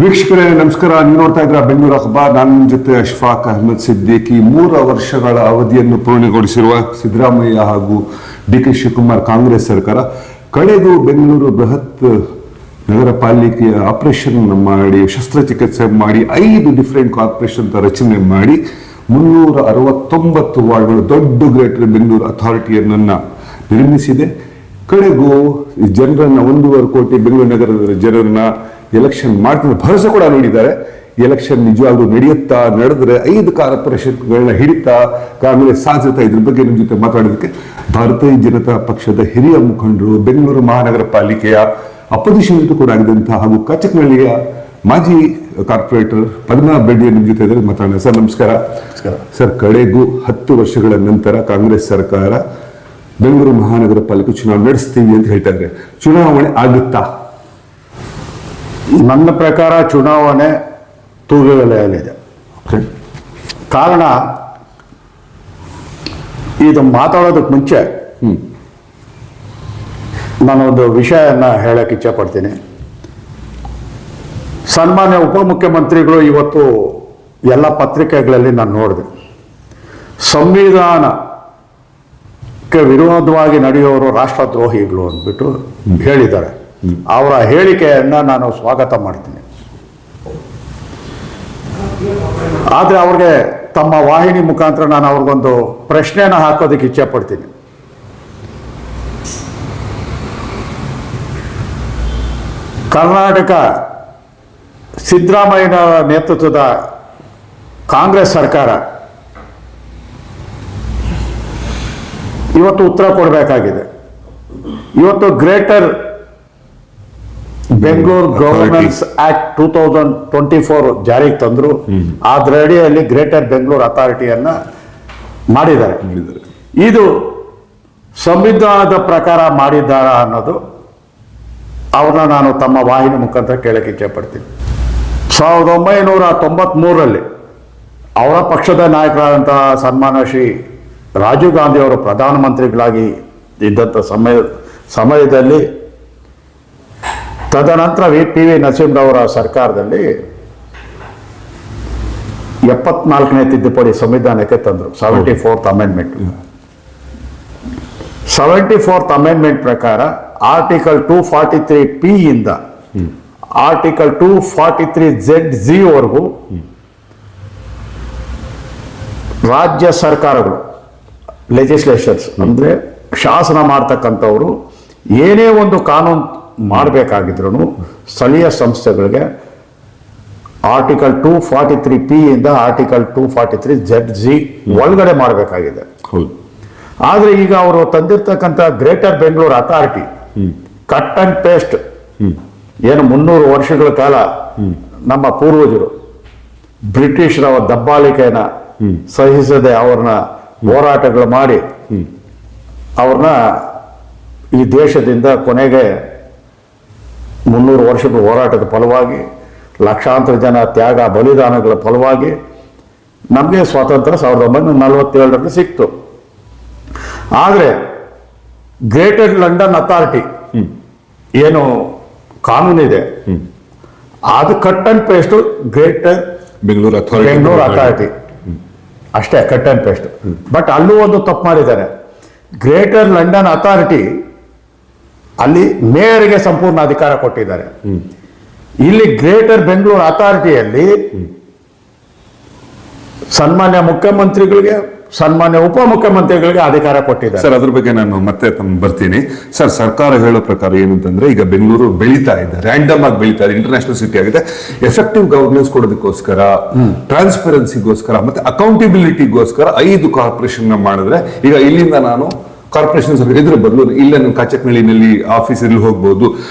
ವೀಕ್ಷಕರೇ ನಮಸ್ಕಾರ. ನೀವು ನೋಡ್ತಾ ಇದ್ರ ಬೆಂಗಳೂರು ಅಖಬಾರ್. ನನ್ನ ಜೊತೆ ಅಶ್ಫಾಕ್ ಅಹಮದ್ ಸಿದ್ದಿಕಿ. 3 ವರ್ಷಗಳ ಅವಧಿಯನ್ನು ಪೂರ್ಣಗೊಳಿಸಿರುವ ಸಿದ್ದರಾಮಯ್ಯ ಹಾಗೂ ಡಿ.ಕೆ. ಶಿವಕುಮಾರ್ ಕಾಂಗ್ರೆಸ್ ಸರ್ಕಾರ ಕಳೆದು ಬೆಂಗಳೂರು ಬೃಹತ್ ನಗರ ಪಾಲಿಕೆಯ ಆಪರೇಷನ್ ಮಾಡಿ, ಶಸ್ತ್ರಚಿಕಿತ್ಸೆ ಮಾಡಿ, 5 ಡಿಫರೆಂಟ್ ಕಾರ್ಪೊರೇಷನ್ ರಚನೆ ಮಾಡಿ 369 ವಾರ್ಡ್ಗಳು ದೊಡ್ಡ ಗ್ರೇಟರ್ ಬೆಂಗಳೂರು ಅಥಾರಿಟಿಯನ್ನ ನಿರ್ಮಿಸಿದೆ. ಕಡೆಗೂ ಜನರನ್ನ 1.5 ಕೋಟಿ ಬೆಂಗಳೂರು ನಗರದ ಜನರನ್ನ ಎಲೆಕ್ಷನ್ ಮಾಡ್ತಾರೆ ಭರವಸೆ ಕೂಡ ನೀಡಿದ್ದಾರೆ. ಎಲೆಕ್ಷನ್ ನಿಜವಾಗ್ಲೂ ನಡೆದ್ರೆ 5 ಕಾರ್ಪೊರೇಷನ್ಗಳನ್ನ ಹಿಡಿತಾ ಕಾಂಗ್ರೆಸ್ ಸಾಧಿಸ್ತಾ. ಇದ್ರ ಬಗ್ಗೆ ನಿಮ್ಮ ಜೊತೆ ಮಾತಾಡೋದಕ್ಕೆ ಭಾರತೀಯ ಜನತಾ ಪಕ್ಷದ ಹಿರಿಯ ಮುಖಂಡರು, ಬೆಂಗಳೂರು ಮಹಾನಗರ ಪಾಲಿಕೆಯ ಅಪೋಸಿಷನ್ ಕೂಡ ಆಗಿದಂತಹ ಹಾಗೂ ಕಚಕನಹಳ್ಳಿಯ ಮಾಜಿ ಕಾರ್ಪೊರೇಟರ್ ಪದ್ಮನಾಭ ಬೆಡ್ಡಿ ನಿಮ್ಮ ಜೊತೆ ಇದ್ದಾರೆ, ಮಾತಾಡೋಣ. ಸರ್ ನಮಸ್ಕಾರ. ಸರ್, ಕಡೆಗೂ 10 ವರ್ಷಗಳ ನಂತರ ಕಾಂಗ್ರೆಸ್ ಸರ್ಕಾರ ಬೆಂಗಳೂರು ಮಹಾನಗರ ಪಾಲಿಕೆ ಚುನಾವಣೆ ನಡೆಸ್ತೀವಿ ಅಂತ ಹೇಳ್ತಾ ಇದ್ದಾರೆ. ಚುನಾವಣೆ ಆಗುತ್ತಾ? ನನ್ನ ಪ್ರಕಾರ ಚುನಾವಣೆ ತೂಗುವೆಲೆಯಲ್ಲಿದೆ. ಕಾರಣ, ಇದು ಮಾತಾಡೋದಕ್ಕೆ ಮುಂಚೆ ನಾನೊಂದು ವಿಷಯನ ಹೇಳಕ್ಕೆ ಇಚ್ಛೆ ಪಡ್ತೀನಿ. ಸನ್ಮಾನ್ಯ ಉಪಮುಖ್ಯಮಂತ್ರಿಗಳು ಇವತ್ತು ಎಲ್ಲ ಪತ್ರಿಕೆಗಳಲ್ಲಿ ನಾನು ನೋಡಿದೆ, ಸಂವಿಧಾನಕ್ಕೆ ವಿರೋಧವಾಗಿ ನಡೆಯೋರು ರಾಷ್ಟ್ರದ್ರೋಹಿಗಳು ಅಂದ್ಬಿಟ್ಟು ಹೇಳಿದ್ದಾರೆ. ಅವರ ಹೇಳಿಕೆಯನ್ನ ನಾನು ಸ್ವಾಗತ ಮಾಡ್ತೀನಿ. ಆದರೆ ಅವ್ರಿಗೆ ತಮ್ಮ ವಾಹಿನಿ ಮುಖಾಂತರ ನಾನು ಅವ್ರಿಗೊಂದು ಪ್ರಶ್ನೆನ ಹಾಕೋದಕ್ಕೆ ಇಚ್ಛೆ ಪಡ್ತೀನಿ. ಕರ್ನಾಟಕ ಸಿದ್ದರಾಮಯ್ಯನ ನೇತೃತ್ವದ ಕಾಂಗ್ರೆಸ್ ಸರ್ಕಾರ ಇವತ್ತು ಉತ್ತರ ಕೊಡಬೇಕಾಗಿದೆ. ಇವತ್ತು ಗ್ರೇಟರ್ ಬೆಂಗಳೂರು ಗವರ್ನೆನ್ಸ್ ಆಕ್ಟ್ 2024 ಜಾರಿಗೆ ತಂದ್ರು. ಅದರ ಅಡಿಯಲ್ಲಿ ಗ್ರೇಟರ್ ಬೆಂಗಳೂರು ಅಥಾರಿಟಿಯನ್ನ ಮಾಡಿದ್ದಾರೆ. ಇದು ಸಂವಿಧಾನದ ಪ್ರಕಾರ ಮಾಡಿದ್ದಾರ ಅನ್ನೋದು ಅವ್ರನ್ನ ನಾನು ತಮ್ಮ ವಾಹಿನಿ ಮುಖಾಂತರ ಕೇಳಕ್ಕೆ ಇಚ್ಛೆ ಪಡ್ತೀನಿ. 1993ರಲ್ಲಿ ಅವರ ಪಕ್ಷದ ನಾಯಕರಾದಂತಹ ಸನ್ಮಾನ್ಯ ಶ್ರೀ ರಾಜೀವ್ ಗಾಂಧಿ ಅವರು ಪ್ರಧಾನಮಂತ್ರಿಗಳಾಗಿ ಇದ್ದಂಥ ಸಮಯದಲ್ಲಿ, ತದನಂತರ ಪಿ ವಿ ನರಸಿಂಹರವರ ಸರ್ಕಾರದಲ್ಲಿ 74ನೇ ತಿದ್ದುಪಡಿ ಸಂವಿಧಾನಕ್ಕೆ ತಂದರು. 74th amendment. 74th ಅಮೆಂಡ್ಮೆಂಟ್ ಪ್ರಕಾರ ಆರ್ಟಿಕಲ್ 243P ಇಂದ ಆರ್ಟಿಕಲ್ 243ZG ವರೆಗೂ ರಾಜ್ಯ ಸರ್ಕಾರಗಳು, ಲೆಜಿಸ್ಲೇಷನ್ಸ್ ಅಂದ್ರೆ ಶಾಸನ ಮಾಡ್ತಕ್ಕಂಥವ್ರು ಏನೇ ಒಂದು ಕಾನೂನು ಮಾಡಬೇಕಾಗಿದ್ರು ಸ್ಥಳೀಯ ಸಂಸ್ಥೆಗಳಿಗೆ ಆರ್ಟಿಕಲ್ 243P ಇಂದ ಆರ್ಟಿಕಲ್ 243ZG ಒಳಗಡೆ ಮಾಡಬೇಕಾಗಿದೆ. ಆದ್ರೆ ಈಗ ಅವರು ತಂದಿರ್ತಕ್ಕಂಥ greater Bengaluru authority cut and paste ಏನು 300 ವರ್ಷಗಳ ಕಾಲ ನಮ್ಮ ಪೂರ್ವಜರು ಬ್ರಿಟಿಷರ ದಬ್ಬಾಳಿಕೆಯನ್ನ ಸಹಿಸದೆ ಅವ್ರನ್ನ ಹೋರಾಟಗಳು ಮಾಡಿ ಅವ್ರನ್ನ ಈ ದೇಶದಿಂದ ಕೊನೆಗೆ 300 ವರ್ಷಗಳ ಹೋರಾಟದ ಫಲವಾಗಿ, ಲಕ್ಷಾಂತರ ಜನ ತ್ಯಾಗ ಬಲಿದಾನಗಳ ಫಲವಾಗಿ ನಮಗೆ ಸ್ವಾತಂತ್ರ್ಯ 1947ರಲ್ಲಿ ಸಿಕ್ತು. ಆದರೆ ಗ್ರೇಟರ್ ಲಂಡನ್ ಅಥಾರಿಟಿ ಏನು ಕಾನೂನಿದೆ ಅದು cut and paste greater Bengaluru authority ಅಷ್ಟೇ, ಕಟ್ ಅಂಡ್ ಪೇಸ್ಟ್. ಬಟ್ ಅಲ್ಲೂ ಒಂದು ತಪ್ಪು ಮಾಡಿದ್ದಾರೆ. ಗ್ರೇಟರ್ ಲಂಡನ್ ಅಥಾರಿಟಿ ಅಲ್ಲಿ ಮೇಯರ್ಗೆ ಸಂಪೂರ್ಣ ಅಧಿಕಾರ ಕೊಟ್ಟಿದ್ದಾರೆ. ಇಲ್ಲಿ ಗ್ರೇಟರ್ ಬೆಂಗಳೂರು ಅಥಾರಿಟಿಯಲ್ಲಿ ಸನ್ಮಾನ್ಯ ಮುಖ್ಯಮಂತ್ರಿಗಳಿಗೆ, ಸನ್ಮಾನ್ಯ ಉಪಮುಖ್ಯಮಂತ್ರಿಗಳಿಗೆ ಅಧಿಕಾರ ಕೊಟ್ಟಿದ್ದಾರೆ. ಸರ್, ಅದ್ರ ಬಗ್ಗೆ ನಾನು ಮತ್ತೆ ಬರ್ತೀನಿ. ಸರ್, ಸರ್ಕಾರ ಹೇಳೋ ಪ್ರಕಾರ ಏನಂತಂದ್ರೆ ಈಗ ಬೆಂಗಳೂರು ಬೆಳೀತಾ ಇದೆ, ರ್ಯಾಂಡಮ್ ಆಗಿ ಬೆಳೀತಾ ಇದೆ, ಇಂಟರ್ನ್ಯಾಷನಲ್ ಸಿಟಿ ಆಗಿದೆ. ಎಫೆಕ್ಟಿವ್ ಗವರ್ನೆನ್ಸ್ ಕೊಡೋದಕ್ಕೋಸ್ಕರ, ಟ್ರಾನ್ಸ್ಪರೆನ್ಸಿಗೋಸ್ಕರ ಮತ್ತೆ ಅಕೌಂಟಬಿಲಿಟಿಗೋಸ್ಕರ 5 ಕಾರ್ಪೊರೇಷನ್ ಮಾಡಿದ್ರೆ ಈಗ ಇಲ್ಲಿಂದ ನಾನು ಕಾರ್ಪೊರೇಷನ್ ಇದ್ರ ಬದಲು ಇಲ್ಲ ನಾನು ಕಚಕನಹಳ್ಳಿನಲ್ಲಿ ಆಫೀಸಲ್ಲಿ ಹೋಗ್ಬೋದು.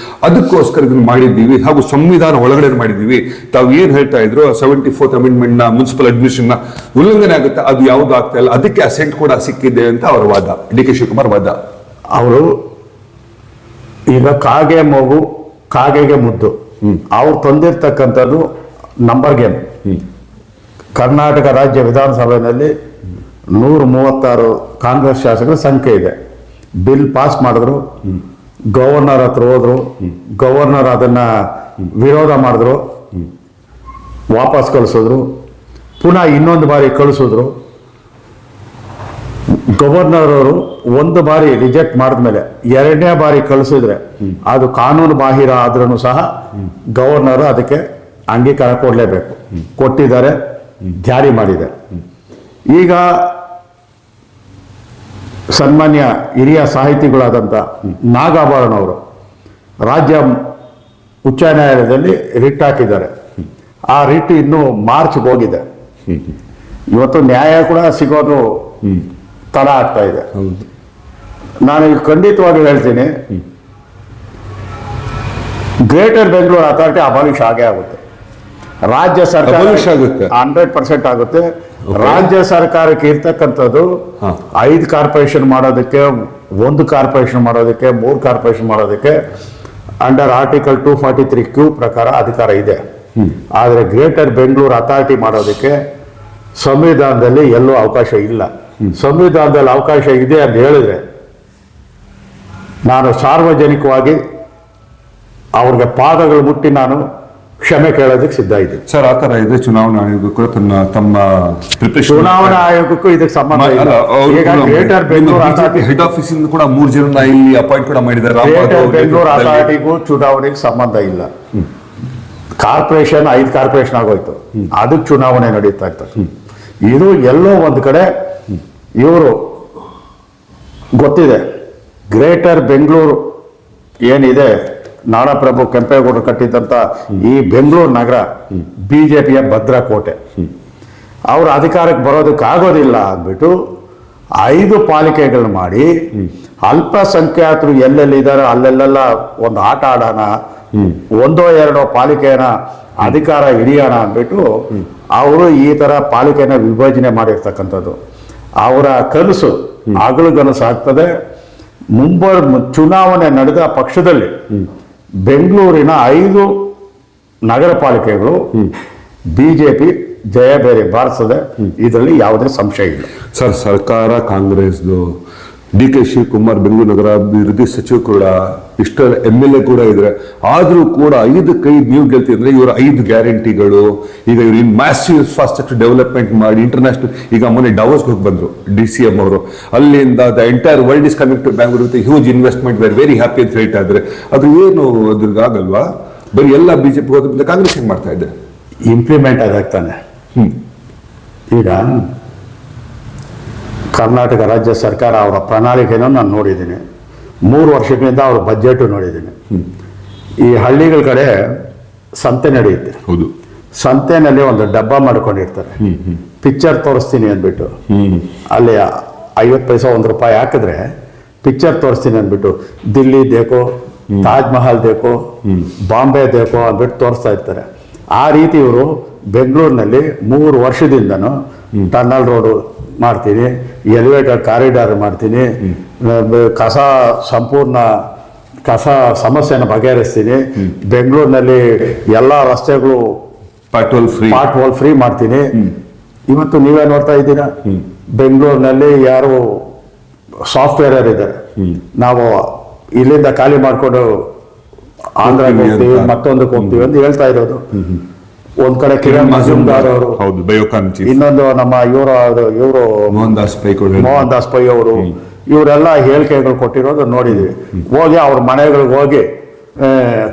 ಅದಕ್ಕೋಸ್ಕರ ಇದನ್ನು ಮಾಡಿದ್ದೀವಿ ಹಾಗೂ ಸಂವಿಧಾನ ಒಳಗಡೆ ಮಾಡಿದ್ದೀವಿ. ತಾವು ಏನ್ ಹೇಳ್ತಾ ಇದ್ರು 74th ಅಮೆಂಡ್ಮೆಂಟ್ ನ ಮುನ್ಸಿಪಲ್ ಅಡ್ಮಿನಿಸ್ಟ್ರೇಷನ್ ಉಲ್ಲಂಘನೆ ಆಗುತ್ತೆ, ಅದು ಯಾವುದು ಆಗ್ತಾ ಇಲ್ಲ, ಅದಕ್ಕೆ ಅಸೆಂಟ್ ಕೂಡ ಸಿಕ್ಕಿದೆ ಅಂತ ಅವರ ವಾದ, ಡಿ.ಕೆ. ಶಿವಕುಮಾರ್ ವಾದ. ಅವರು ಈಗ ಕಾಗೆ ಮಗು ಕಾಗೆಗೆ ಮುದ್ದು, ಅವ್ರು ತಂದಿರ್ತಕ್ಕಂಥದ್ದು ನಂಬರ್ ಗೇಮ್. ಕರ್ನಾಟಕ ರಾಜ್ಯ ವಿಧಾನಸಭೆಯಲ್ಲಿ 136 ಕಾಂಗ್ರೆಸ್ ಶಾಸಕರ ಸಂಖ್ಯೆ ಇದೆ. ಬಿಲ್ ಪಾಸ್ ಮಾಡಿದ್ರು, ಗವರ್ನರ್ ಹತ್ರ ಹೋದ್ರು, ಗವರ್ನರ್ ಅದನ್ನ ವಿರೋಧ ಮಾಡಿದ್ರು, ವಾಪಸ್ ಕಳಿಸಿದ್ರು, ಪುನಃ ಇನ್ನೊಂದು ಬಾರಿ ಕಳಿಸಿದ್ರು. ಗವರ್ನರ್ ಅವರು ಒಂದು ಬಾರಿ ರಿಜೆಕ್ಟ್ ಮಾಡಿದ್ಮೇಲೆ ಎರಡನೇ ಬಾರಿ ಕಳಿಸಿದ್ರೆ ಅದು ಕಾನೂನು ಬಾಹಿರ ಆದ್ರೂ ಸಹ ಗವರ್ನರ್ ಅದಕ್ಕೆ ಅಂಗೀಕಾರ ಕೊಡಲೇಬೇಕು. ಕೊಟ್ಟಿದ್ದಾರೆ, ಜಾರಿ ಮಾಡಿದ್ದಾರೆ. ಈಗ ಸನ್ಮಾನ್ಯ ಹಿರಿಯ ಸಾಹಿತಿಗಳಾದಂಥ ನಾಗಾಭರಣ ಅವರು ರಾಜ್ಯ ಉಚ್ಚ ನ್ಯಾಯಾಲಯದಲ್ಲಿ ರಿಟ್ ಹಾಕಿದ್ದಾರೆ. ಆ ರಿಟ್ ಇನ್ನು ಮಾರ್ಚ್ಗೆ ಹೋಗಿದೆ. ಇವತ್ತು ನ್ಯಾಯ ಕೂಡ ಸಿಗೋದು ತಡ ಆಗ್ತಾ ಇದೆ. ನಾನು ಈಗ ಖಂಡಿತವಾಗಿ ಹೇಳ್ತೀನಿ, ಗ್ರೇಟರ್ ಬೆಂಗಳೂರು ಅಥಾರಿಟಿ ಅಬಾಲಿಷ್ ಆಗೇ ಆಗುತ್ತೆ. ರಾಜ್ಯ ಸರ್ಕಾರ Abolish ಆಗುತ್ತೆ. 100% ಆಗುತ್ತೆ. ರಾಜ್ಯ ಸರ್ಕಾರಕ್ಕೆ ಇರ್ತಕ್ಕಂಥದ್ದು 5 ಕಾರ್ಪೊರೇಷನ್ ಮಾಡೋದಕ್ಕೆ, 1 ಕಾರ್ಪೊರೇಷನ್ ಮಾಡೋದಕ್ಕೆ, 3 ಕಾರ್ಪೊರೇಷನ್ ಮಾಡೋದಕ್ಕೆ ಅಂಡರ್ ಆರ್ಟಿಕಲ್ 243Q ಪ್ರಕಾರ ಅಧಿಕಾರ ಇದೆ. ಆದರೆ ಗ್ರೇಟರ್ ಬೆಂಗಳೂರು ಅಥಾರಿಟಿ ಮಾಡೋದಕ್ಕೆ ಸಂವಿಧಾನದಲ್ಲಿ ಎಲ್ಲೂ ಅವಕಾಶ ಇಲ್ಲ. ಸಂವಿಧಾನದಲ್ಲಿ ಅವಕಾಶ ಇದೆ ಅಂತ ಹೇಳಿದ್ರೆ ನಾನು ಸಾರ್ವಜನಿಕವಾಗಿ ಅವ್ರಿಗೆ ಪಾದಗಳು ಮುಟ್ಟಿ ನಾನು ಕ್ಷಮೆ ಕೇಳೋದಕ್ಕೆ ಸಿದ್ಧ ಇದ್ದೀನಿ. ಸರ್, ಆ ಥರ ಇದೆ. ಚುನಾವಣಾ ಆಯೋಗಕ್ಕೂ ತಮ್ಮ ಪ್ರಿಪರೇಷನ್, ಚುನಾವಣಾ ಆಯೋಗಕ್ಕೂ ಇದಕ್ಕೆ ಸಂಬಂಧ ಇಲ್ಲ. ಈಗ greater Bengaluru authority, head office ಇಂದ ಕೂಡ 3 ಜನ ಇಲ್ಲಿ ಅಪಾಯಿಂಟ್ ಕೂಡ ಮಾಡಿದ್ದಾರೆ. ಗ್ರೇಟರ್ ಬೆಂಗಳೂರು ಅಥಾರಿಟಿಗೂ ಚುನಾವಣೆಗೆ ಸಂಬಂಧ ಇಲ್ಲ. ಕಾರ್ಪೊರೇಷನ್ 5 ಕಾರ್ಪೊರೇಷನ್ ಆಗೋಯ್ತು, ಅದಕ್ಕೆ ಚುನಾವಣೆ ನಡೀತಾ ಇರ್ತದೆ. ಇದು ಎಲ್ಲೋ ಒಂದು ಕಡೆ ಇವರು ಗೊತ್ತಿದೆ. ಗ್ರೇಟರ್ ಬೆಂಗಳೂರು ಏನಿದೆ, ನಾಡಪ್ರಭು ಕೆಂಪೇಗೌಡರು ಕಟ್ಟಿದಂತ ಈ ಬೆಂಗಳೂರು ನಗರ ಬಿಜೆಪಿಯ ಭದ್ರಕೋಟೆ. ಅವರು ಅಧಿಕಾರಕ್ಕೆ ಬರೋದಕ್ಕೆ ಆಗೋದಿಲ್ಲ ಅಂದ್ಬಿಟ್ಟು 5 ಪಾಲಿಕೆಗಳು ಮಾಡಿ ಅಲ್ಪಸಂಖ್ಯಾತರು ಎಲ್ಲೆಲ್ಲಿದ್ದಾರೆ ಅಲ್ಲೆಲ್ಲ ಒಂದು ಆಟ ಆಡೋಣ, 1-2 ಪಾಲಿಕೆನ ಅಧಿಕಾರ ಹಿಡಿಯೋಣ ಅಂದ್ಬಿಟ್ಟು ಅವರು ಈ ತರ ಪಾಲಿಕೆನ ವಿಭಜನೆ ಮಾಡಿರ್ತಕ್ಕಂಥದ್ದು. ಅವರ ಕನಸು ಹಗಲುಗನಸು ಆಗ್ತದೆ. ಚುನಾವಣೆ ನಡೆದ ಪಕ್ಷದಲ್ಲಿ ಬೆಂಗಳೂರಿನ 5 ನಗರ ಪಾಲಿಕೆಗಳು ಬಿಜೆಪಿ ಜಯಬೇರಿ ಬಾರಿಸದೆ, ಇದರಲ್ಲಿ ಯಾವುದೇ ಸಂಶಯ ಇಲ್ಲ. ಸರ್, ಸರ್ಕಾರ ಕಾಂಗ್ರೆಸ್ದು, DK ಶಿವಕುಮಾರ್ ಬೆಂಗಳೂರು ನಗರ ಅಭಿವೃದ್ಧಿ ಸಚಿವ ಕೂಡ, ಇಷ್ಟ MLA ಕೂಡ ಇದ್ರೆ, ಆದ್ರೂ ಕೂಡ 5 ನೀವು ಗೆಲ್ತಿ ಅಂದ್ರೆ ಇವರ 5 ಗ್ಯಾರಂಟಿಗಳು, ಈಗ ಇವ್ರು ಇನ್ ಮ್ಯಾಸಿವ್ ಇನ್ಫ್ರಾಸ್ಟ್ರಕ್ಚರ್ ಡೆವಲಪ್ಮೆಂಟ್ ಮಾಡಿ ಇಂಟರ್ನ್ಯಾಷನಲ್, ಈಗ ಮೊನ್ನೆ ಡಾವೋಸ್ಗೆ ಹೋಗಿ ಬಂದ್ರು DCM ಅವರು. ಅಲ್ಲಿಂದ the entire world is coming to Bangalore with huge investment, very very happy ಅಂತ ಹೇಳ್ತಾ ಇದ್ರೆ, ಅದು ಏನು ಅದ್ರಿಗೆ ಆಗಲ್ವಾ? ಬರೀ ಎಲ್ಲ ಬಿಜೆಪಿ ಹೋದ್ರೆ ಕಾಂಗ್ರೆಸ್ ಹೆಂಗ್ ಮಾಡ್ತಾ ಇದೆ? ಇಂಪ್ಲಿಮೆಂಟ್ ಆದಾಗ್ತಾನೆ. ಈಗ ಕರ್ನಾಟಕ ರಾಜ್ಯ ಸರ್ಕಾರ ಅವರ ಪ್ರಣಾಳಿಕೆಯನ್ನು ನಾನು ನೋಡಿದ್ದೀನಿ, 3 ವರ್ಷಗಳಿಂದ ಅವ್ರ ಬಜೆಟ್ ನೋಡಿದ್ದೀನಿ. ಈ ಹಳ್ಳಿಗಳ ಕಡೆ ಸಂತೆ ನಡೆಯುತ್ತೆ. ಹೌದು. ಸಂತೆನಲ್ಲಿ ಒಂದು ಡಬ್ಬ ಮಾಡ್ಕೊಂಡಿರ್ತಾರೆ, ಪಿಕ್ಚರ್ ತೋರಿಸ್ತೀನಿ ಅಂದ್ಬಿಟ್ಟು. ಅಲ್ಲಿ 50 ಪೈಸೆ ₹1 ಹಾಕಿದ್ರೆ ಪಿಕ್ಚರ್ ತೋರಿಸ್ತೀನಿ ಅಂದ್ಬಿಟ್ಟು ದಿಲ್ಲಿ ದೇಕೋ, ತಾಜ್ ಮಹಲ್ ದೇಕೋ, ಬಾಂಬೆ ದೇಕೋ ಅಂದ್ಬಿಟ್ಟು ತೋರಿಸ್ತಾ ಇರ್ತಾರೆ. ಆ ರೀತಿ ಇವರು ಬೆಂಗಳೂರಿನಲ್ಲಿ 3 ವರ್ಷದಿಂದನೂ ಟನ್ನಲ್ ರೋಡು ಮಾಡ್ತೀನಿ, ಎಲಿವೇಟರ್ ಕಾರಿಡಾರ್ ಮಾಡ್ತೀನಿ, ಸಂಪೂರ್ಣ ಕಸ ಸಮಸ್ಯೆನ ಬಗೆಹರಿಸ್ತೀನಿ, ಬೆಂಗಳೂರಿನಲ್ಲಿ ಎಲ್ಲ ರಸ್ತೆಗಳು ಪಾಟ್ ಹೋಲ್ ಫ್ರೀ ಮಾಡ್ತೀನಿ. ಇವತ್ತು ನೀವೇ ನೋಡ್ತಾ ಇದ್ದೀರಾ, ಬೆಂಗಳೂರಿನಲ್ಲಿ ಯಾರು ಸಾಫ್ಟ್ವೇರ್ ಇದ್ದಾರೆ, ನಾವು ಇಲ್ಲಿಂದ ಖಾಲಿ ಮಾಡಿಕೊಂಡು ಆಂಧ್ರಕ್ಕೆ ಹೋಗ್ತೀವಿ, ಮತ್ತೊಂದಕ್ಕೆ ಹೋಗ್ತೀವಿ ಅಂತ ಹೇಳ್ತಾ ಇರೋದು. ಒಂದ್ ಕಡೆ ಕಿರಣ್ ಮಜುಮ್ದಾರ್ ಅವರು, ಇನ್ನೊಂದು ನಮ್ಮ ಇವರು ಮೋಹನ್ ದಾಸ್ ಪೈ ಅವರು, ಇವರೆಲ್ಲ ಹೇಳಿಕೆಗಳು ಕೊಟ್ಟಿರೋದು ನೋಡಿದ್ವಿ. ಹೋಗಿ ಅವ್ರ ಮನೆಗಳಿಗೆ ಹೋಗಿ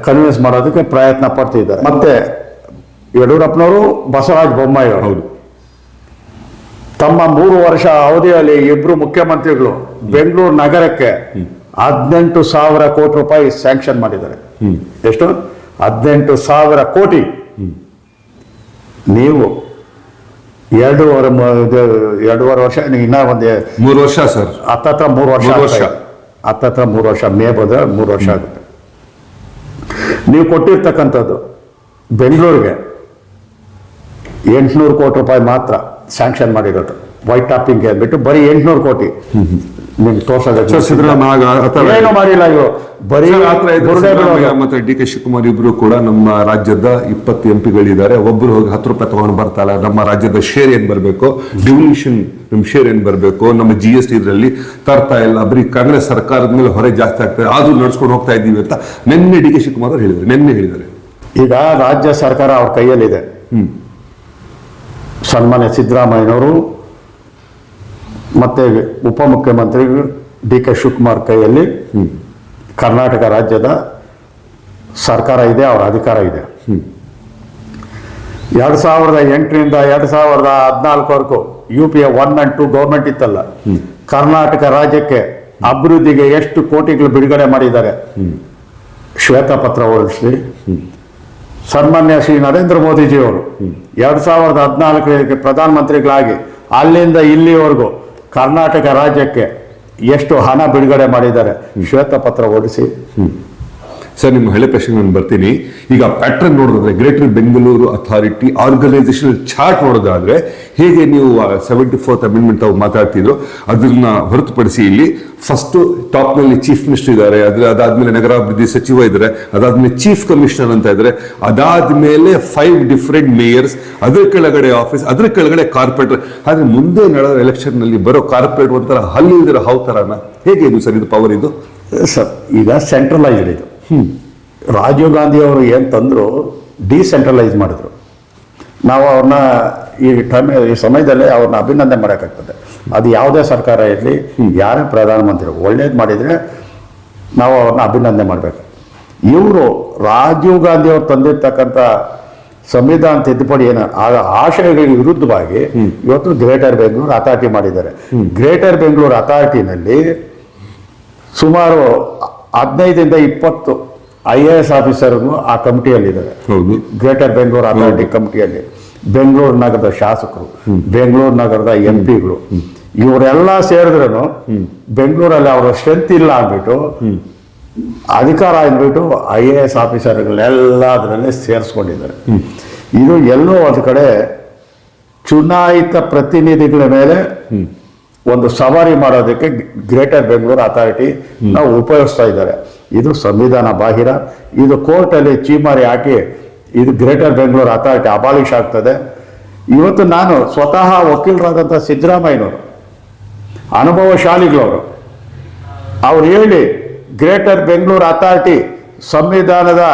ಕನ್ವಿನ್ಸ್ ಮಾಡೋದಕ್ಕೆ ಪ್ರಯತ್ನ ಪಡ್ತಿದ್ದಾರೆ. ಮತ್ತೆ ಯಡಿಯೂರಪ್ಪನವರು, ಬಸವರಾಜ ಬೊಮ್ಮಾಯಿ ಅವರು ತಮ್ಮ 3 ವರ್ಷ ಅವಧಿಯಲ್ಲಿ 2 ಮುಖ್ಯಮಂತ್ರಿಗಳು ಬೆಂಗಳೂರು ನಗರಕ್ಕೆ 18,000 ಕೋಟಿ ರೂಪಾಯಿ ಸ್ಯಾಂಕ್ಷನ್ ಮಾಡಿದ್ದಾರೆ. ಎಷ್ಟು? 18,000 ಕೋಟಿ. ನೀವು 2.5 ವರ್ಷ, ಇನ್ನ ಒಂದು 3 ವರ್ಷ ಸರ್, ಹತ್ತತ್ರ 3 ವರ್ಷ ಮೇ ಬದ 3 ವರ್ಷ ಆಗುತ್ತೆ. ನೀವು ಕೊಟ್ಟಿರ್ತಕ್ಕಂಥದ್ದು ಬೆಂಗಳೂರಿಗೆ 800 ಕೋಟಿ ರೂಪಾಯಿ ಮಾತ್ರ ಸ್ಯಾಂಕ್ಷನ್ ಮಾಡಿರೋದು. ವೈಟ್ ಟಾಪಿಂಗ್ ಅಂದ್ಬಿಟ್ಟು ಬರೀ 800 ಕೋಟಿ ನಿಮ್ಗೆ ತೋರ್ಸೋದಕ್ಕೆ ಏನು ಮಾಡಿಲ್ಲ. ಇವರು ಬರೀ ಮತ್ತೆ DK ಶಿವಕುಮಾರ್ ಇಬ್ರು ಕೂಡ ನಮ್ಮ ರಾಜ್ಯದ 20 MP ಒಬ್ರು ಹೋಗಿ 10 ರೂಪಾಯಿ ತಗೊಂಡು ಬರ್ತಾರ. ನಮ್ಮ ರಾಜ್ಯದ ಶೇರ್ ಏನ್ ಬರಬೇಕು, ಡಿವಲ್ಯೂಷನ್ ನಮ್ ಶೇರ್ ಏನ್ ಬರಬೇಕು, ನಮ್ಮ GST ಇದರಲ್ಲಿ ತರ್ತಾ ಇಲ್ಲ, ಬರೀ ಕಾಂಗ್ರೆಸ್ ಸರ್ಕಾರದ ಮೇಲೆ ಹೊರೆ ಜಾಸ್ತಿ ಆಗ್ತದೆ, ಆದ್ರೂ ನಡ್ಸ್ಕೊಂಡು ಹೋಗ್ತಾ ಇದ್ದೀವಿ ಅಂತ ನಿನ್ನೆ DK ಶಿವಕುಮಾರ್ ಅವರು ಹೇಳಿದ್ದಾರೆ. ಈಗ ರಾಜ್ಯ ಸರ್ಕಾರ ಅವ್ರ ಕೈಯಲ್ಲಿದೆ. ಸನ್ಮಾನ್ಯ ಸಿದ್ದರಾಮಯ್ಯನವರು ಮತ್ತು ಉಪಮುಖ್ಯಮಂತ್ರಿ ಡಿ ಕೆ ಶಿವಕುಮಾರ್ ಕೈಯಲ್ಲಿ ಕರ್ನಾಟಕ ರಾಜ್ಯದ ಸರ್ಕಾರ ಇದೆ, ಅವರ ಅಧಿಕಾರ ಇದೆ. 2008ರಿಂದ 2014ವರೆಗೂ UPA 1 and 2 ಗೌರ್ಮೆಂಟ್ ಇತ್ತಲ್ಲ, ಕರ್ನಾಟಕ ರಾಜ್ಯಕ್ಕೆ ಅಭಿವೃದ್ಧಿಗೆ ಎಷ್ಟು ಕೋಟಿಗಳು ಬಿಡುಗಡೆ ಮಾಡಿದ್ದಾರೆ. ಶ್ವೇತಪತ್ರ ಹೊರಡಿಸಿ ಸನ್ಮಾನ್ಯ ಶ್ರೀ ನರೇಂದ್ರ ಮೋದಿಜಿಯವರು 2014ಕ್ಕೆ ಪ್ರಧಾನಮಂತ್ರಿಗಳಾಗಿ ಅಲ್ಲಿಂದ ಇಲ್ಲಿವರೆಗೂ ಕರ್ನಾಟಕ ರಾಜ್ಯಕ್ಕೆ ಎಷ್ಟು ಹಣ ಬಿಡುಗಡೆ ಮಾಡಿದ್ದಾರೆ ಶ್ವೇತಪತ್ರ ಹೊರಡಿಸಿ. ಸರ್, ನಿಮ್ಮ ಹಳೆ ಪ್ರಶ್ನೆ ನಾನು ಬರ್ತೀನಿ. ಈಗ ಪ್ಯಾಟ್ರನ್ ನೋಡೋದಾದ್ರೆ greater Bengaluru authority organisational chart ನೋಡೋದಾದ್ರೆ ಹೇಗೆ ನೀವು 74th ಅಮೆಂಡ್ಮೆಂಟ್ ತಾವು ಮಾತಾಡ್ತಿದ್ರು ಅದನ್ನ ಹೊರತುಪಡಿಸಿ ಇಲ್ಲಿ ಫಸ್ಟ್ ಟಾಪ್ ನಲ್ಲಿ ಚೀಫ್ ಮಿನಿಸ್ಟರ್ ಇದ್ದಾರೆ, ಅದಾದ್ಮೇಲೆ ನಗರಾಭಿವೃದ್ಧಿ ಸಚಿವ ಇದ್ದಾರೆ, ಅದಾದ್ಮೇಲೆ ಚೀಫ್ ಕಮಿಷನರ್ ಅಂತ ಇದ್ದಾರೆ, ಅದಾದ್ಮೇಲೆ 5 ಡಿಫರೆಂಟ್ ಮೇಯರ್ಸ್, ಅದ್ರ ಕೆಳಗಡೆ ಆಫೀಸ್, ಅದ್ರ ಕೆಳಗಡೆ ಕಾರ್ಪೊರೇಟರ್. ಆದ್ರೆ ಮುಂದೆ ನಡೆದ ಎಲೆಕ್ಷನ್ ನಲ್ಲಿ ಬರೋ ಕಾರ್ಪೊರೇಟರ್ ಒಂಥರ ಹಲ್ಲಿಲ್ದಿರೋ ಹಾವ್ತರನ. ಹೇಗೆ ಇದು ಸರ್ ಇದು ಪವರ್ ಇದು? ಸರ್, ಈಗ ಸೆಂಟ್ರಲೈಸ್ಡ್ ಇದು. ರಾಜೀವ್ ಗಾಂಧಿ ಅವರು ಏನು ತಂದ್ರು ಡಿಸೆಂಟ್ರಲೈಸ್ ಮಾಡಿದ್ರು. ನಾವು ಅವ್ರನ್ನ ಈ ಸಮಯದಲ್ಲಿ ಅವ್ರನ್ನ ಅಭಿನಂದನೆ ಮಾಡೋಕ್ಕಾಗ್ತದೆ. ಅದು ಯಾವುದೇ ಸರ್ಕಾರ ಇರಲಿ, ಯಾರೇ ಪ್ರಧಾನಮಂತ್ರಿ ಒಳ್ಳೇದು ಮಾಡಿದರೆ ನಾವು ಅವ್ರನ್ನ ಅಭಿನಂದನೆ ಮಾಡಬೇಕು. ಇವರು ರಾಜೀವ್ ಗಾಂಧಿ ಅವರು ತಂದಿರ್ತಕ್ಕಂಥ ಸಂವಿಧಾನ ತಿದ್ದುಪಡಿ ಏನು ಆಶಯಗಳಿಗೆ ವಿರುದ್ಧವಾಗಿ ಇವತ್ತು ಗ್ರೇಟರ್ ಬೆಂಗಳೂರು ಅಥಾರಿಟಿ ಮಾಡಿದ್ದಾರೆ. ಗ್ರೇಟರ್ ಬೆಂಗಳೂರು ಅಥಾರಿಟಿನಲ್ಲಿ ಸುಮಾರು 15ರಿಂದ 20 IAS ಆಫೀಸರ್ಗಳು ಆ ಕಮಿಟಿಯಲ್ಲಿದ್ದಾರೆ. ಗ್ರೇಟರ್ ಬೆಂಗಳೂರು ಅಥಾರಿಟಿ ಕಮಿಟಿಯಲ್ಲಿ ಬೆಂಗಳೂರು ನಗರದ ಶಾಸಕರು, ಬೆಂಗಳೂರು ನಗರದ MP ಗಳು, ಇವರೆಲ್ಲ ಸೇರಿದ್ರು ಬೆಂಗಳೂರಲ್ಲಿ ಅವರ ಸ್ಟ್ರೆಂತ್ ಇಲ್ಲ ಅಂದ್ಬಿಟ್ಟು ಅಧಿಕಾರ ಅಂದ್ಬಿಟ್ಟು IAS ಆಫೀಸರ್ಗಳೆಲ್ಲ ಅದರಲ್ಲೇ ಸೇರಿಸ್ಕೊಂಡಿದ್ದಾರೆ. ಇದು ಎಲ್ಲೋ ಒಂದು ಕಡೆ ಚುನಾಯಿತ ಪ್ರತಿನಿಧಿಗಳ ಮೇಲೆ ಒಂದು ಸವಾರಿ ಮಾಡೋದಕ್ಕೆ ಗ್ರೇಟರ್ ಬೆಂಗಳೂರು ಅಥಾರಿಟಿ ನಾವು ಉಪಯೋಗಿಸ್ತಾ ಇದ್ದಾರೆ. ಇದು ಸಂವಿಧಾನ ಬಾಹಿರ. ಇದು ಕೋರ್ಟಲ್ಲಿ ಚೀಮಾರಿ ಹಾಕಿ ಇದು ಗ್ರೇಟರ್ ಬೆಂಗಳೂರು ಅಥಾರಿಟಿ ಅಬಾಲಿಷ್ ಆಗ್ತದೆ. ಇವತ್ತು ನಾನು ಸ್ವತಃ ವಕೀಲರಾದಂಥ ಸಿದ್ದರಾಮಯ್ಯನವರು, ಅನುಭವಶಾಲಿಗಳವರು, ಅವ್ರು ಹೇಳಿ ಗ್ರೇಟರ್ ಬೆಂಗಳೂರು ಅಥಾರಿಟಿ ಸಂವಿಧಾನದ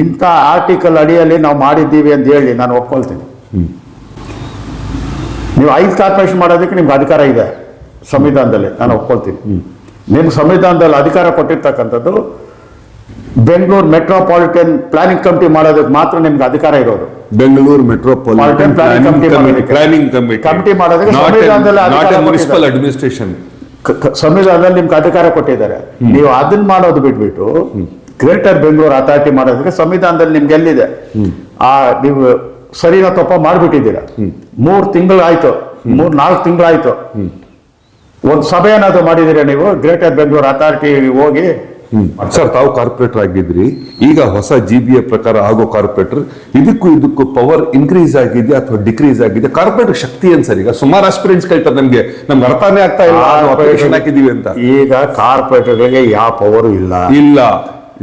ಇಂಥ ಆರ್ಟಿಕಲ್ ಅಡಿಯಲ್ಲಿ ನಾವು ಮಾಡಿದ್ದೀವಿ ಅಂತ ಹೇಳಿ ನಾನು ಒಪ್ಕೊಳ್ತೀನಿ. ನೀವು 5 ಕಾರ್ಪೊರೇಷನ್ ಮಾಡೋದಕ್ಕೆ ನಿಮ್ಗೆ ಅಧಿಕಾರ ಇದೆ ಸಂವಿಧಾನದಲ್ಲಿ, ನಾನು ಒಪ್ಕೊಳ್ತೀನಿ. ನಿಮ್ಮ ಸಂವಿಧಾನದಲ್ಲಿ ಅಧಿಕಾರ ಕೊಟ್ಟಿರ್ತಕ್ಕಂಥದ್ದು ಬೆಂಗಳೂರು ಮೆಟ್ರೋಪಾಲಿಟನ್ ಪ್ಲಾನಿಂಗ್ ಕಮಿಟಿ ಮಾಡೋದಕ್ಕೆ ಮಾತ್ರ ನಿಮ್ಗೆ ಅಧಿಕಾರ ಇರೋದು. ಬೆಂಗಳೂರು ಮೆಟ್ರೋಪಾಲಿಟನ್ ಪ್ಲಾನಿಂಗ್ ಕಮಿಟಿ ಮಾಡೋದಕ್ಕೆ ಮುನ್ಸಿಪಲ್ ಅಡ್ಮಿನಿಸ್ಟ್ರೇಷನ್ ಸಂವಿಧಾನದಲ್ಲಿ ನಿಮ್ಗೆ ಅಧಿಕಾರ ಕೊಟ್ಟಿದ್ದಾರೆ. ನೀವು ಅದನ್ನ ಮಾಡೋದು ಬಿಟ್ಬಿಟ್ಟು ಗ್ರೇಟರ್ ಬೆಂಗಳೂರು ಅಥಾರಿಟಿ ಮಾಡೋದಕ್ಕೆ ಸಂವಿಧಾನದಲ್ಲಿ ನಿಮ್ಗೆ ಎಲ್ಲಿದೆ? ನೀವು ಸರಿನಾ ತಪ್ಪ ಮಾಡಿಬಿಟ್ಟಿದ್ದೀರಾ. 3 ತಿಂಗಳಾಯ್ತು, 3-4 ತಿಂಗಳಾಯ್ತು. ಒಂದು ಸಭೆ ಏನಾದ್ರು ಮಾಡಿದ್ದೀರಾ ನೀವು ಗ್ರೇಟರ್ ಬೆಂಗಳೂರು ಅಥಾರಿಟಿ ಹೋಗಿ? ಸರ್, ತಾವು ಕಾರ್ಪೊರೇಟರ್ ಆಗಿದ್ರಿ, ಈಗ ಹೊಸ GBA ಪ್ರಕಾರ ಆಗೋ ಕಾರ್ಪೊರೇಟರ್ ಇದಕ್ಕೂ ಪವರ್ ಇನ್ಕ್ರೀಸ್ ಆಗಿದೆ ಅಥವಾ ಡಿಕ್ರೀಸ್ ಆಗಿದೆ? ಕಾರ್ಪೊರೇಟರ್ ಶಕ್ತಿ ಏನ್ ಸರ್? ಈಗ ಸುಮಾರು ಆಸ್ಪಿರೆಂಟ್ಸ್ ಕೇಳ್ತಾರೆ, ನಮ್ಗೆ ಅರ್ಥನೇ ಆಗ್ತಾ ಇಲ್ಲ ಅಪ್ಲಿಕೇಶನ್ ಹಾಕಿದೀವಿ ಅಂತ. ಈಗ ಕಾರ್ಪೊರೇಟರ್ಗೆ ಯಾವ ಪವರ್ ಇಲ್ಲ.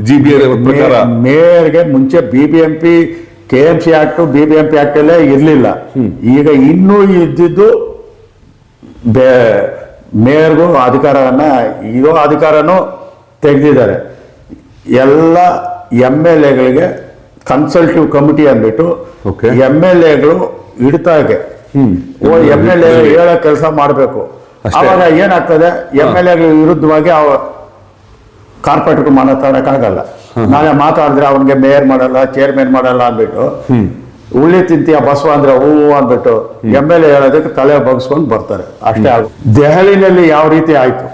GBA ಪ್ರಕಾರ ಮೇಯರ್ಗೆ ಮುಂಚೆ BBMP KMC act BBMP act ಅಲ್ಲೇ ಇರ್ಲಿಲ್ಲ. ಈಗ ಇನ್ನೂ ಇದ್ದಿದ್ದು ಮೇಯರ್ಗೂ ಇರೋ ಅಧಿಕಾರನೂ ತೆಗೆದಿದ್ದಾರೆ. ಎಲ್ಲ MLAಗಳಿಗೆ ಕನ್ಸಲ್ಟಿವ್ ಕಮಿಟಿ ಅಂದ್ಬಿಟ್ಟು MLAಗಳು ಹಿಡಿತಾಗೆ MLA ಹೇಳೋ ಕೆಲಸ ಮಾಡಬೇಕು. ಅವಾಗ ಏನಾಗ್ತದೆ, MLAಗಳ ವಿರುದ್ಧವಾಗಿ ಕಾರ್ಪೊರೇಟರ್ ಮಾತಾಡಕ್ಕಾಗಲ್ಲ. ನಾಳೆ ಮಾತಾಡಿದ್ರೆ ಅವನಿಗೆ ಮೇಯರ್ ಮಾಡಲ್ಲ, ಚೇರ್ಮನ್ ಮಾಡಲ್ಲ ಅಂದ್ಬಿಟ್ಟು ಉಳ್ಳಿ ತಿಂತೀಯ ಬಸವ ಅಂದ್ರೆ ಹೂವು ಅಂದ್ಬಿಟ್ಟು MLA ಹೇಳೋದಕ್ಕೆ ತಲೆ ಬಗ್ಸ್ಕೊಂಡು ಬರ್ತಾರೆ. ಅಷ್ಟೇ ದೆಹಲಿನಲ್ಲಿ ಯಾವ ರೀತಿ ಆಯ್ತು,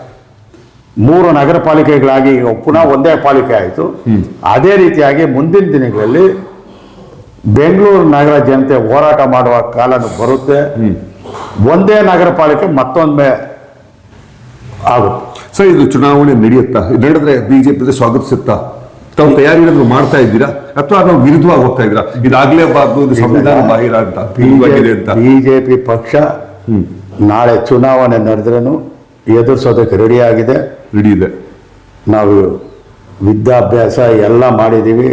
3 ನಗರ ಪಾಲಿಕೆಗಳಾಗಿ ಪುನಃ ಒಂದೇ ಪಾಲಿಕೆ ಆಯಿತು. ಅದೇ ರೀತಿಯಾಗಿ ಮುಂದಿನ ದಿನಗಳಲ್ಲಿ ಬೆಂಗಳೂರು ನಗರ ಜನತೆ ಹೋರಾಟ ಮಾಡುವ ಕಾಲನು ಬರುತ್ತೆ. ಒಂದೇ ನಗರ ಪಾಲಿಕೆ ಮತ್ತೊಮ್ಮೆ ಆಗುತ್ತೆ. ಸೊ ಇದು ಚುನಾವಣೆ ನಡೆದ್ರೆ ಬಿಜೆಪಿ ಸ್ವಾಗತಿಸುತ್ತಾ? ತಾವು ತಯಾರಿ ಏನಾದ್ರು ಮಾಡ್ತಾ ಇದ್ದೀರಾ ಅಥವಾ ನಾವು ವಿರುದ್ಧವಾಗಿ ಹೋಗ್ತಾ ಇದ್ದೀರಾ? ಇದಾಗಲೇಬಾರ್ದು, ಇದು ಸಂವಿಧಾನ ಬಾಹಿರ ಅಂತ ಬಿಜೆಪಿ ಪಕ್ಷ ನಾಳೆ ಚುನಾವಣೆ ನಡೆದ್ರೂ ಎದುರಿಸೋದಕ್ಕೆ ರೆಡಿ ಇದೆ. ನಾವು ವಿದ್ಯಾಭ್ಯಾಸ ಎಲ್ಲ ಮಾಡಿದ್ದೀವಿ.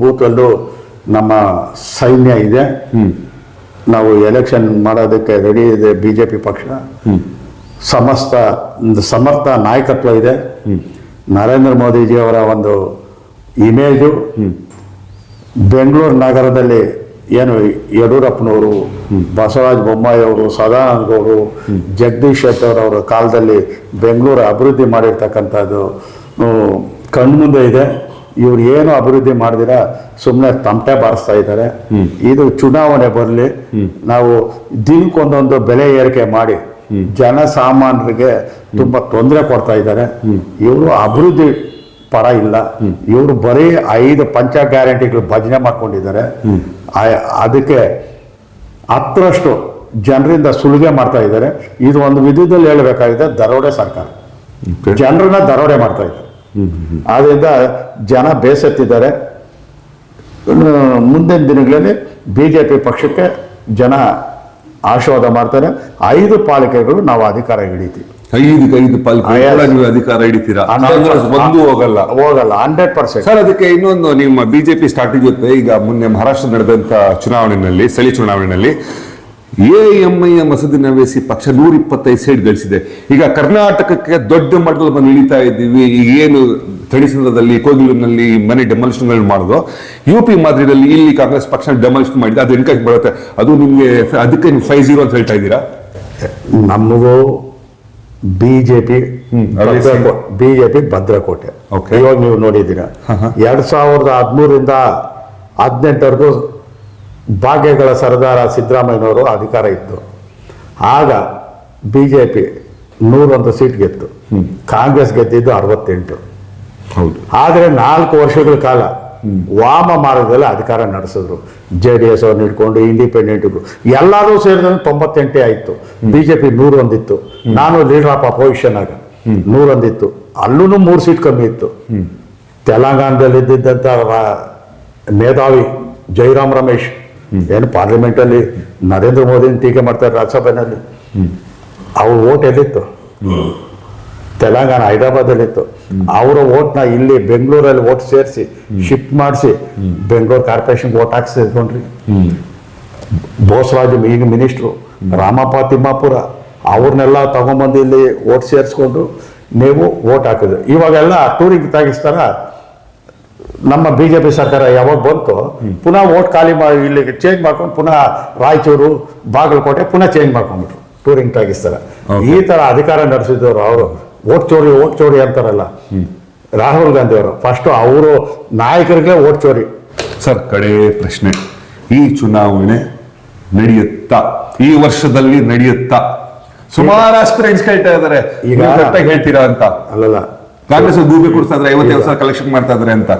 ಬೂತಲ್ಲೂ ನಮ್ಮ ಸೈನ್ಯ ಇದೆ. ನಾವು ಎಲೆಕ್ಷನ್ ಮಾಡೋದಕ್ಕೆ ರೆಡಿ ಇದೆ. ಬಿಜೆಪಿ ಪಕ್ಷ ಸಮರ್ಥ ನಾಯಕತ್ವ ಇದೆ. ನರೇಂದ್ರ ಮೋದಿಜಿಯವರ ಒಂದು ಇಮೇಜು ಬೆಂಗಳೂರು ನಗರದಲ್ಲಿ ಏನು ಯಡಿಯೂರಪ್ಪನವರು, ಬಸವರಾಜ ಬೊಮ್ಮಾಯಿ ಅವರು, ಸದಾನಂದ ಗೌಡರು, ಜಗದೀಶ್ ಶೆಟ್ಟರ್ ಅವರ ಕಾಲದಲ್ಲಿ ಬೆಂಗಳೂರು ಅಭಿವೃದ್ಧಿ ಮಾಡಿರ್ತಕ್ಕಂಥದ್ದು ಕಣ್ಮುಂದೆ ಇದೆ. ಇವ್ರು ಏನು ಅಭಿವೃದ್ಧಿ ಮಾಡಿದಿರ ಸುಮ್ಮನೆ ತಮಟೆ ಬಾರಿಸ್ತಾ ಇದ್ದಾರೆ. ಇದು ಚುನಾವಣೆ ಬರಲಿ, ನಾವು ದಿನಕ್ಕೊಂದೊಂದು ಬೆಲೆ ಏರಿಕೆ ಮಾಡಿ ಜನಸಾಮಾನ್ಯರಿಗೆ ತುಂಬಾ ತೊಂದರೆ ಕೊಡ್ತಾ ಇದ್ದಾರೆ. ಇವರು ಅಭಿವೃದ್ಧಿ ಪರ ಇಲ್ಲ, ಇವರು ಬರೀ 5 ಪಂಚ ಗ್ಯಾರಂಟಿಗಳು ಭಜನೆ ಮಾಡ್ಕೊಂಡಿದ್ದಾರೆ. ಅದಕ್ಕೆ 10ರಷ್ಟು ಜನರಿಂದ ಸುಲಿಗೆ ಮಾಡ್ತಾ ಇದ್ದಾರೆ. ಇದು ಒಂದು ವಿಧದಲ್ಲಿ ಹೇಳಬೇಕಾಗಿದೆ, ದರೋಡೆ ಸರ್ಕಾರ, ಜನರನ್ನ ದರೋಡೆ ಮಾಡ್ತಾ ಇದ್ದಾರೆ. ಆದ್ರಿಂದ ಜನ ಬೇಸತ್ತಿದ್ದಾರೆ. ಮುಂದಿನ ದಿನಗಳಲ್ಲಿ ಬಿಜೆಪಿ ಪಕ್ಷಕ್ಕೆ ಜನ ಆಶೀರ್ವಾದ ಮಾಡ್ತಾರೆ. 5 ಪಾಲಿಕೆಗಳು ನಾವು ಅಧಿಕಾರ ಹಿಡಿತೀವಿ. 5 ಪಾಲಿಕೆ ನೀವು ಅಧಿಕಾರ ಹಿಡಿತೀರಾ? ಒಂದು ಹೋಗಲ್ಲ 100%. ಸರ್, ಅದಕ್ಕೆ ಇನ್ನೊಂದು ನಿಮ್ಮ ಬಿಜೆಪಿ ಸ್ಟ್ರಾಟಜಿ ಇರುತ್ತೆ. ಈಗ ಮೊನ್ನೆ ಮಹಾರಾಷ್ಟ್ರ ನಡೆದಂತ ಚುನಾವಣೆಯಲ್ಲಿ, ಸ್ಥಳೀಯ ಚುನಾವಣೆಯಲ್ಲಿ ಎಐಎಂಐಎಂ ಮಸೂದೆನವೇಸಿ ಪಕ್ಷ 125 ಸೀಟ್ ಗಳಿಸಿದೆ. ಈಗ ಕರ್ನಾಟಕಕ್ಕೆ ದೊಡ್ಡ ಮಟ್ಟದಲ್ಲಿ ಬಂದು ಇಳಿತಾ ಇದ್ದೀವಿ. ಈಗ ಏನು ಥಣಿಸಂದ್ರದಲ್ಲಿ, ಕೋಗಿಲೂರಿನಲ್ಲಿ ಮನೆ ಡೆಮಾಲಿಷನ್ಗಳು ಮಾಡೋದು, UP ಮಾದರಿಯಲ್ಲಿ ಇಲ್ಲಿ ಕಾಂಗ್ರೆಸ್ ಪಕ್ಷ ಡೆಮಾಲಿಷನ್ ಮಾಡಿದೆ, ಅದು ಎನ್ಕರೇಜ್ ಬರುತ್ತೆ. ಅದು ನಿಮ್ಗೆ ಅದಕ್ಕೆ ನೀವು 5-0 ಅಂತ ಹೇಳ್ತಾ ಇದ್ದೀರಾ? ನಮಗೂ ಬಿಜೆಪಿ ಭದ್ರಕೋಟೆ. ಇವಾಗ ನೀವು ನೋಡಿದ್ದೀರಾ, 2013ರಿಂದ 2018ವರೆಗೂ ಭಾಗ್ಯಗಳ ಸರ್ದಾರ ಸಿದ್ದರಾಮಯ್ಯನವರು ಅಧಿಕಾರ ಇತ್ತು. ಆಗ ಬಿಜೆಪಿ 101 ಸೀಟ್ ಗೆತ್ತು, ಕಾಂಗ್ರೆಸ್ ಗೆದ್ದಿದ್ದು 68. ಹೌದು. ಆದರೆ 4 ವರ್ಷಗಳ ಕಾಲ ವಾಮ ಮಾರ್ಗದಲ್ಲಿ ಅಧಿಕಾರ ನಡೆಸಿದ್ರು. JDS ಅವ್ರನ್ನ ಹಿಡ್ಕೊಂಡು ಇಂಡಿಪೆಂಡೆಂಟ್ಗಳು ಎಲ್ಲರೂ ಸೇರಿದ್ರೆ 98 ಆಯಿತು. ಬಿಜೆಪಿ 101 ಇತ್ತು. ನಾನು ಲೀಡರ್ ಆಫ್ ಅಪೋಸಿಷನ್ ಆಗ 101 ಇತ್ತು. ಅಲ್ಲೂ 3 ಸೀಟ್ ಕಮ್ಮಿ ಇತ್ತು. ತೆಲಂಗಾಣದಲ್ಲಿ ಇದ್ದಿದ್ದಂಥ ಮೇಧಾವಿ ಜೈರಾಮ್ ರಮೇಶ್ ಏನು ಪಾರ್ಲಿಮೆಂಟಲ್ಲಿ ನರೇಂದ್ರ ಮೋದಿನ ಟೀಕೆ ಮಾಡ್ತಾರೆ, ರಾಜ್ಯಸಭೆಯಲ್ಲಿ ಅವ್ರ ಓಟ್ ಎಲ್ಲಿತ್ತು? ತೆಲಂಗಾಣ ಹೈದರಾಬಾದಲ್ಲಿತ್ತು. ಅವರ ಓಟ್ನ ಇಲ್ಲಿ ಬೆಂಗಳೂರಲ್ಲಿ ಓಟ್ ಸೇರಿಸಿ ಶಿಫ್ಟ್ ಮಾಡಿಸಿ ಬೆಂಗಳೂರು ಕಾರ್ಪೊರೇಷನ್ ಓಟ್ ಹಾಕ್ಸಿಕೊಂಡ್ರಿ. ಬೋಸರಾಜು ಈಗ ಮಿನಿಸ್ಟ್ರು, ರಾಮಪ್ಪ ತಿಮ್ಮಾಪುರ ಅವ್ರನ್ನೆಲ್ಲ ತಗೊಂಬಂದು ಇಲ್ಲಿ ಓಟ್ ಸೇರಿಸ್ಕೊಂಡು ನೀವು ಓಟ್ ಹಾಕಿದ್ರಿ. ಇವಾಗೆಲ್ಲ ಟೂರಿಗೆ ತಾಗಿಸ್ತಾರ. ನಮ್ಮ ಬಿಜೆಪಿ ಸರ್ಕಾರ ಯಾವಾಗ ಬಂತು, ಪುನಃ ಓಟ್ ಖಾಲಿ ಮಾಡಿ ಇಲ್ಲಿಗೆ ಚೇಂಜ್ ಮಾಡ್ಕೊಂಡು ಪುನಃ ರಾಯಚೂರು, ಬಾಗಲಕೋಟೆ ಪುನಃ ಚೇಂಜ್ ಮಾಡ್ಕೊಂಡ್ಬಿಟ್ರು, ಟೂರಿಂಗ್ ತಾಗಿಸ್ತಾರ. ಈ ತರ ಅಧಿಕಾರ ನಡೆಸಿದವರು ಅವರು. ಓಟ್ ಚೋರಿ ಅಂತಾರಲ್ಲ, ರಾಹುಲ್ ಗಾಂಧಿ ಅವರು ಫಸ್ಟ್ ಅವರು ನಾಯಕರಿಗೆ ಓಟ್ ಚೋರಿ. ಸರ್, ಕಡೆ ಪ್ರಶ್ನೆ, ಈ ಚುನಾವಣೆ ನಡೆಯುತ್ತಾ? ಈ ವರ್ಷದಲ್ಲಿ ನಡೆಯುತ್ತಾ? ಸುಮಾರು ಆಸ್ಪಿರೆಂಟ್ಸ್ ಕೇಳ್ತಾ ಇದಾರೆ, ಈಗ ಹೇಳ್ತೀರಾ ಅಂತ. ಅಲ್ಲಲ್ಲ, ಕಾಂಗ್ರೆಸ್ ಗೂಬೆ ಕೊಡ್ತಾ ಇದ್ರೆ 52 ಕಲೆಕ್ಷನ್ ಮಾಡ್ತಾ ಇದಾರೆ ಅಂತ.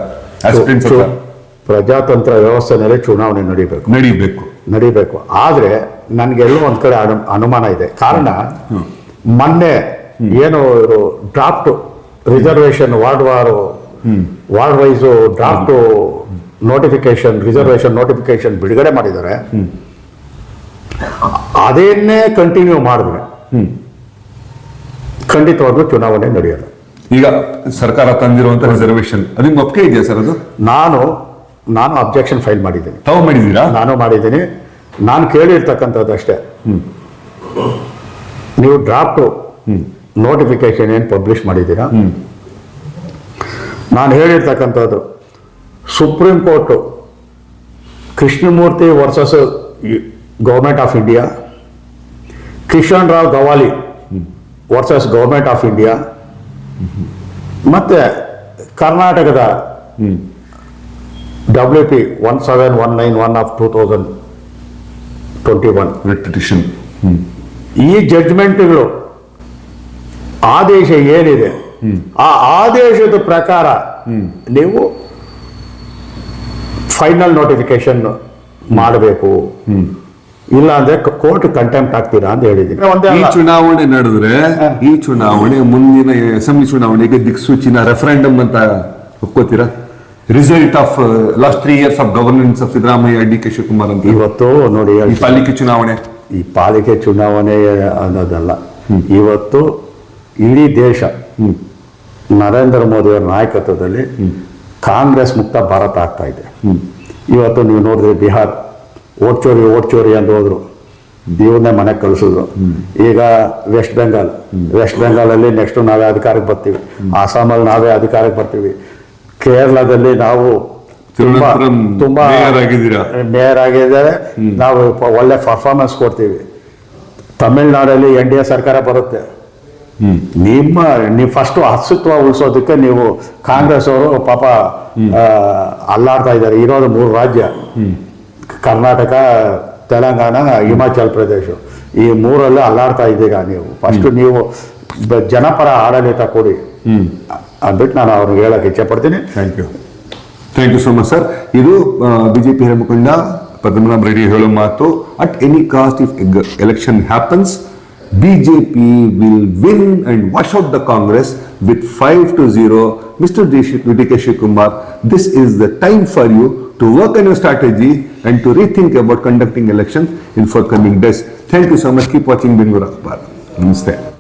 ಪ್ರಜಾತಂತ್ರ ವ್ಯವಸ್ಥೆನಲ್ಲಿ ಚುನಾವಣೆ ನಡೀಬೇಕು. ಆದ್ರೆ ನನ್ಗೆಲ್ಲೋ ಒಂದ್ ಕಡೆ ಅನುಮಾನ ಇದೆ. ಕಾರಣ, ಮೊನ್ನೆ ಏನು draft reservation ward wise draft notification, reservation notification ಬಿಡುಗಡೆ ಮಾಡಿದ್ದಾರೆ. ಅದೇನ್ನೇ ಕಂಟಿನ್ಯೂ ಮಾಡಿದ್ರೆ ಖಂಡಿತವಾಗ್ಲೂ ಚುನಾವಣೆ ನಡೆಯಲ್ಲ. ಈಗ ಸರ್ಕಾರ ತಂದಿರುವಂತ ರಿಸರ್ವೇಶನ್ ಅದಕ್ಕೆ ಒಪ್ಪಿಗೆ ಇದೆಯಾ ಸರ್? ಅದು ನಾನು ಅಬ್ಜೆಕ್ಷನ್ ಫೈಲ್ ಮಾಡಿದ್ದೀನಿ. ತಾವು ಮಾಡಿದ್ದೀರಾ? ನಾನು ಮಾಡಿದ್ದೀನಿ. ನಾನು ಕೇಳಿರ್ತಕ್ಕಂಥದ್ದು ಅಷ್ಟೇ, ನೀವು ಡ್ರಾಫ್ಟ್ ನೋಟಿಫಿಕೇಶನ್ ಏನು ಪಬ್ಲಿಷ್ ಮಾಡಿದ್ದೀರಾ? ನಾನು ಹೇಳಿರ್ತಕ್ಕಂಥದ್ದು, supreme court Krishnamurthy versus government of India, Kishan Rao Gavali versus government of India, ಮತ್ತೆ ಕರ್ನಾಟಕದ WP 17191 ಆಫ್ 2021 ಈ ಜಡ್ಜ್ಮೆಂಟ್ಗಳು ಆದೇಶ ಏನಿದೆ ಆ ಆದೇಶದ ಪ್ರಕಾರ ನೀವು ಫೈನಲ್ ನೋಟಿಫಿಕೇಶನ್ ಮಾಡಬೇಕು. ಇಲ್ಲ ಅಂದ್ರೆ ಕೋರ್ಟ್ ಕಂಟೆಂಪ್ಟ್ ಆಗ್ತೀರಾ ಅಂತ ಹೇಳಿದ್ದೀನಿ. ಈ ಚುನಾವಣೆ ನಡೆದ್ರೆ ಈ ಚುನಾವಣೆ ಮುಂದಿನ ಅಸೆಂಬ್ಲಿ ಚುನಾವಣೆಗೆ ದಿಕ್ಸೂಚಿನ ರೆಫರೆಂಡಮ್ ಅಂತ ಒಪ್ಕೋತೀರಾ? Result of last 3 years of governance of Siddaramaiah, DK Shivakumar ಅಂತ. ಇವತ್ತು ನೋಡಿ, ಈ ಪಾಲಿಕೆ ಚುನಾವಣೆ ಅನ್ನೋದಲ್ಲ. ಇವತ್ತು ಇಡೀ ದೇಶ ನರೇಂದ್ರ ಮೋದಿ ಅವರ ನಾಯಕತ್ವದಲ್ಲಿ ಕಾಂಗ್ರೆಸ್ ಮುಕ್ತ ಭಾರತ ಆಗ್ತಾ ಇದೆ. ಇವತ್ತು ನೀವು ನೋಡಿದ್ರೆ ಬಿಹಾರ್ ಓಟ್ ಚೋರಿ ಅಂತ ಹೋದ್ರು, ದೇವ್ರನ್ನೇ ಮನೆಗೆ ಕಳಿಸಿದ್ರು. ಈಗ ವೆಸ್ಟ್ ಬೆಂಗಾಲಲ್ಲಿ ನೆಕ್ಸ್ಟ್ ನಾವೇ ಅಧಿಕಾರಕ್ಕೆ ಬರ್ತೀವಿ. ಅಸ್ಸಾಮಲ್ಲಿ ನಾವೇ ಅಧಿಕಾರಕ್ಕೆ ಬರ್ತೀವಿ. ಕೇರಳದಲ್ಲಿ ನಾವು ತಿರುವನಂತಪುರಂ ಮೇಯರ್ ಆಗಿದ್ದೀರಾ. ಮೇಯರ್ ಆಗಿದ್ದಾರೆ. ನಾವು ಒಳ್ಳೆ ಪರ್ಫಾರ್ಮೆನ್ಸ್ ಕೊಡ್ತೀವಿ. ತಮಿಳ್ನಾಡಲ್ಲಿ NDA ಸರ್ಕಾರ ಬರುತ್ತೆ. ನೀವು ಫಸ್ಟ್ ಅಸ್ತಿತ್ವ ಉಳಿಸೋದಕ್ಕೆ ನೀವು ಕಾಂಗ್ರೆಸ್ ಅವರು ಪಾಪ ಅಲ್ಲಾಡ್ತಾ ಇದ್ದಾರೆ. ಇರೋದು 3 ರಾಜ್ಯ, ಕರ್ನಾಟಕ, ತೆಲಂಗಾಣ, ಹಿಮಾಚಲ್ ಪ್ರದೇಶ. ಈ 3ರಲ್ಲೇ ಅಲ್ಲಾಡ್ತಾ ಇದ್ದೀರಾ ನೀವು. ಫಸ್ಟ್ ನೀವು ಜನಪರ ಆಡಳಿತ ಕೊಡಿ ಅಂದ್ಬಿಟ್ಟು ನಾನು ಅವ್ರಿಗೆ ಹೇಳಕ್ ಇಚ್ಛೆ ಪಡ್ತೀನಿ. Thank you so much sir. ಇದು ಬಿಜೆಪಿ ಹಿರಿಯ ಮುಖಂಡ ಪದ್ಮನಾಭ ರೆಡ್ಡಿ ಹೇಳೋ ಮಾತು. At any cost if election happens, BJP will win and wash out the Congress with 5-0. Mr. DK Shivakumar, this is the time for you to work on your strategy and to rethink about conducting elections in forthcoming days. Thank you so much. Keep watching Bengaluru Akhbar. Namaste.